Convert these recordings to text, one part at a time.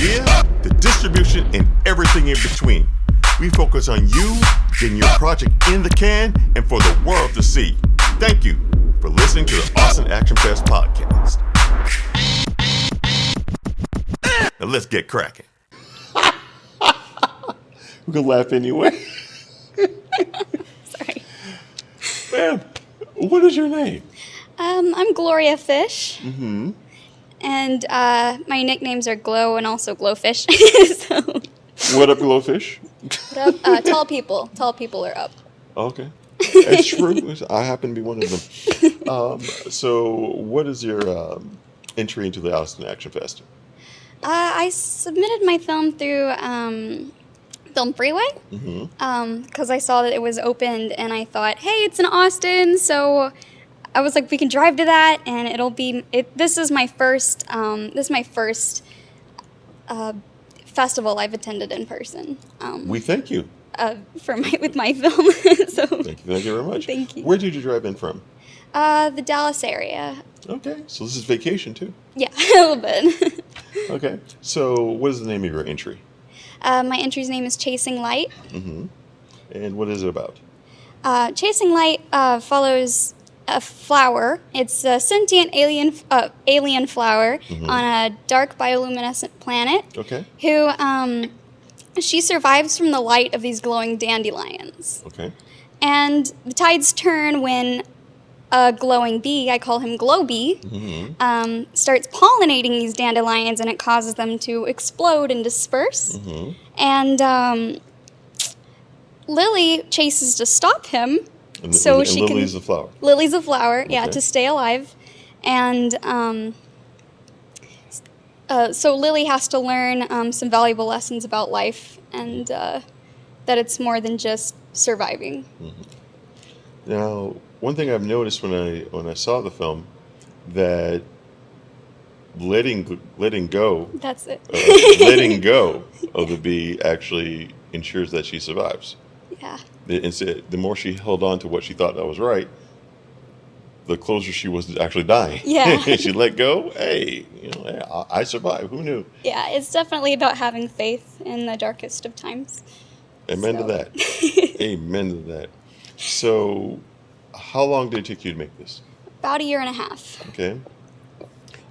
idea, the distribution, and everything in between. We focus on you getting your project in the can and for the world to see. Thank you for listening to the Austin Action Fest podcast. Now let's get cracking. We can laugh anyway. Sorry. Ma'am, what is your name? I'm Gloria Fish. Mm-hmm. And my nicknames are Glow and also Glowfish. So, What up, Glowfish? what up? Tall people. Tall people are up. Okay. It's true. I happen to be one of them. So what is your entry into the Austin Action Fest? I submitted my film through Film Freeway because I saw that it was opened, and I thought, hey, it's in Austin, so I was like, we can drive to that, and it'll be. This is my first. Festival I've attended in person. We thank you. With my film. So Thank you very much. Thank you. Where did you drive in from? The Dallas area. Okay, so this is vacation too. Yeah, a little bit. Okay, so what is the name of your entry? My entry's name is Chasing Light. Mm-hmm. And what is it about? Chasing Light follows a flower. It's a sentient alien flower on a dark bioluminescent planet. Okay. Who she survives from the light of these glowing dandelions. Okay. And the tides turn when a glowing bee, I call him Glow Bee, starts pollinating these dandelions, and it causes them to explode and disperse. Mm-hmm. And Lily chases to stop him. And Lily's the flower. Lily's a flower, yeah, Okay. to stay alive. And so Lily has to learn some valuable lessons about life, and that it's more than just surviving. Mm-hmm. Now, one thing I've noticed when I saw the film, that letting go That's it. letting go of the bee actually ensures that she survives. Yeah. Instead, the more she held on to what she thought that was right, the closer she was to actually dying. Yeah. She let go. Hey, I survived. Who knew? Yeah, it's definitely about having faith in the darkest of times. Amen to that. Amen to that. So, how long did it take you to make this? About a year and a half. Okay.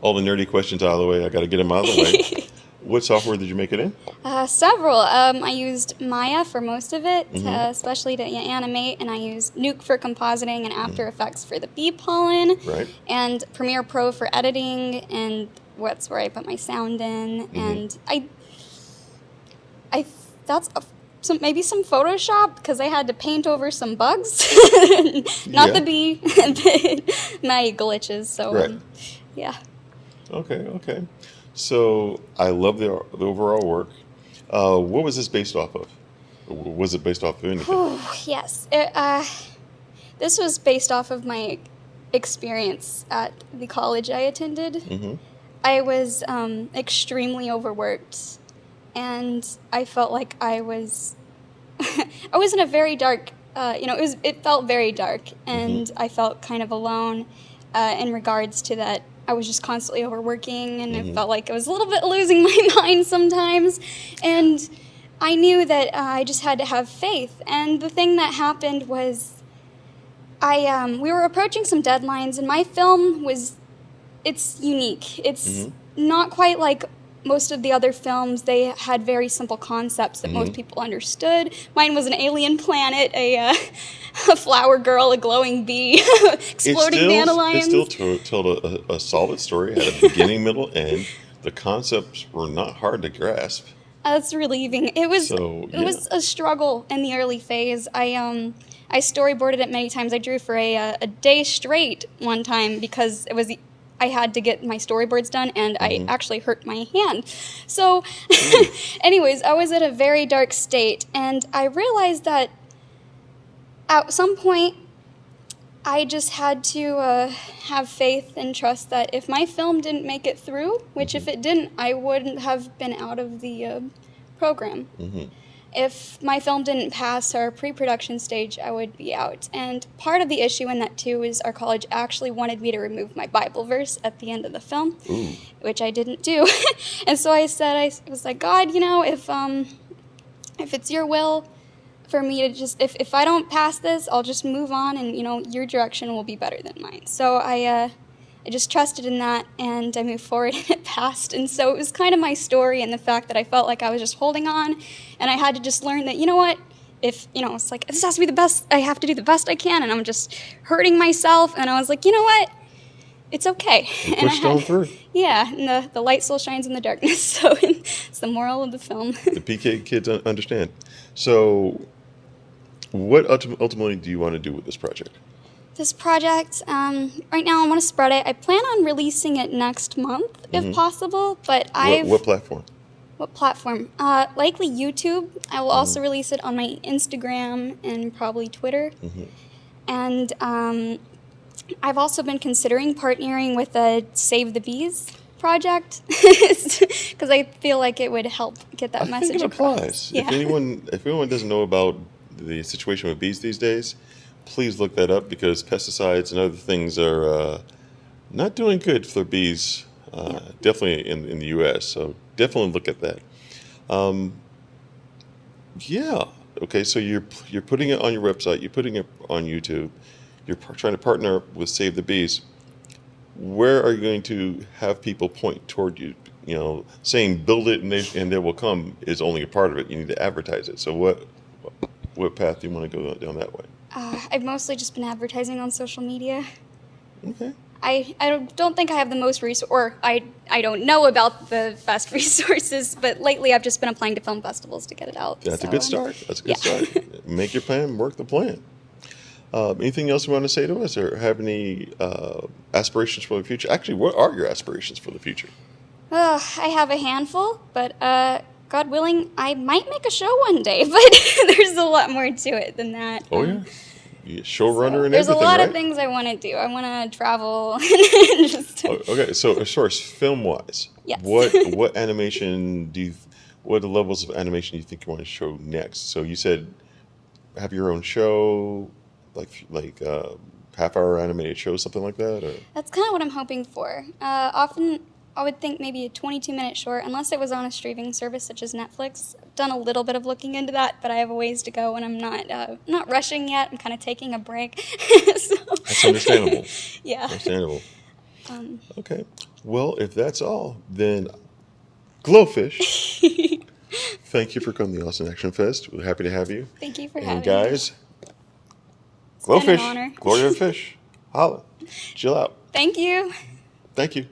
All the nerdy questions out of the way. I got to get them out of the way. What software did you make it in? Several. I used Maya for most of it, especially to animate, and I used Nuke for compositing and After Effects for the bee pollen. Right. And Premiere Pro for editing, and what's where I put my sound in. And maybe some Photoshop, because I had to paint over some bugs. Not the bee, my glitches. So, Right. Yeah. Okay. So I love the overall work. What was this based off of? Was it based off of anything? Oh, yes. This was based off of my experience at the college I attended. Mm-hmm. I was extremely overworked, and I felt like I was in a very dark, it felt very dark, and I felt kind of alone in regards to that. I was just constantly overworking, and I felt like I was a little bit losing my mind sometimes. And I knew that I just had to have faith. And the thing that happened was we were approaching some deadlines, and my film it's unique. It's not quite like most of the other films. They had very simple concepts that most people understood. Mine was an alien planet, a flower girl, a glowing bee, exploding dandelions. It still told a solid story, had a beginning, middle, end. The concepts were not hard to grasp. That's relieving. It was a struggle in the early phase. I storyboarded it many times. I drew for a day straight one time because I had to get my storyboards done, and I actually hurt my hand. So, anyways, I was at a very dark state, and I realized that at some point, I just had to have faith and trust that if my film didn't make it through, which if it didn't, I wouldn't have been out of the program. if my film didn't pass our pre-production stage, I would be out. And part of the issue in that too is our college actually wanted me to remove my Bible verse at the end of the film, Ooh. which I didn't do. And so I was like, God, if it's your will for me to just, if I don't pass this, I'll just move on, and your direction will be better than mine. So I just trusted in that, and I moved forward, and it passed. And so it was kind of my story, and the fact that I felt like I was just holding on, and I had to just learn that, if, it's like, this has to be the best, I have to do the best I can, and I'm just hurting myself, and I was like, you know what? It's okay. You pushed on through. Yeah, and the light still shines in the darkness, so it's the moral of the film. The PK kids understand. So what ultimately do you want to do with this project? This project, right now I want to spread it. I plan on releasing it next month, if possible, but What platform? What platform? Likely YouTube. I will also release it on my Instagram and probably Twitter. And I've also been considering partnering with a Save the Bees project, because I feel like it would help get that message across. I think it applies. Yeah. If anyone doesn't know about the situation with bees these days, please look that up, because pesticides and other things are not doing good for bees, definitely in the U.S., so definitely look at that. Yeah. Okay, so you're putting it on your website, you're putting it on YouTube, you're trying to partner with Save the Bees. Where are you going to have people point toward you? Saying build it and they will come is only a part of it. You need to advertise it. So what path do you want to go down that way? I've mostly just been advertising on social media. Okay. I don't think I have the most or I don't know about the best resources, but lately I've just been applying to film festivals to get it out. That's a good start. That's a good start. Make your plan, work the plan. Anything else you want to say to us, or have any aspirations for the future? Actually, what are your aspirations for the future? I have a handful, but God willing, I might make a show one day, but there's a lot more to it than that. Oh, yeah? Showrunner and there's everything, a lot right? of things I want to do. I want to travel. And just Okay, so as far as film-wise, Yes. what animation what are the levels of animation you think you want to show next? So you said have your own show, like half-hour animated show, something like that? Or? That's kind of what I'm hoping for. Often I would think maybe a 22-minute short, unless it was on a streaming service such as Netflix. I've done a little bit of looking into that, but I have a ways to go, and I'm not rushing yet. I'm kind of taking a break. So, That's understandable. Yeah. Understandable. Okay. Well, if that's all, then Glowfish, thank you for coming to the Austin Action Fest. We're happy to have you. Thank you for having And me. guys, It's been an Glowfish, honor. Gloria Fish, holla, chill out. Thank you. Thank you.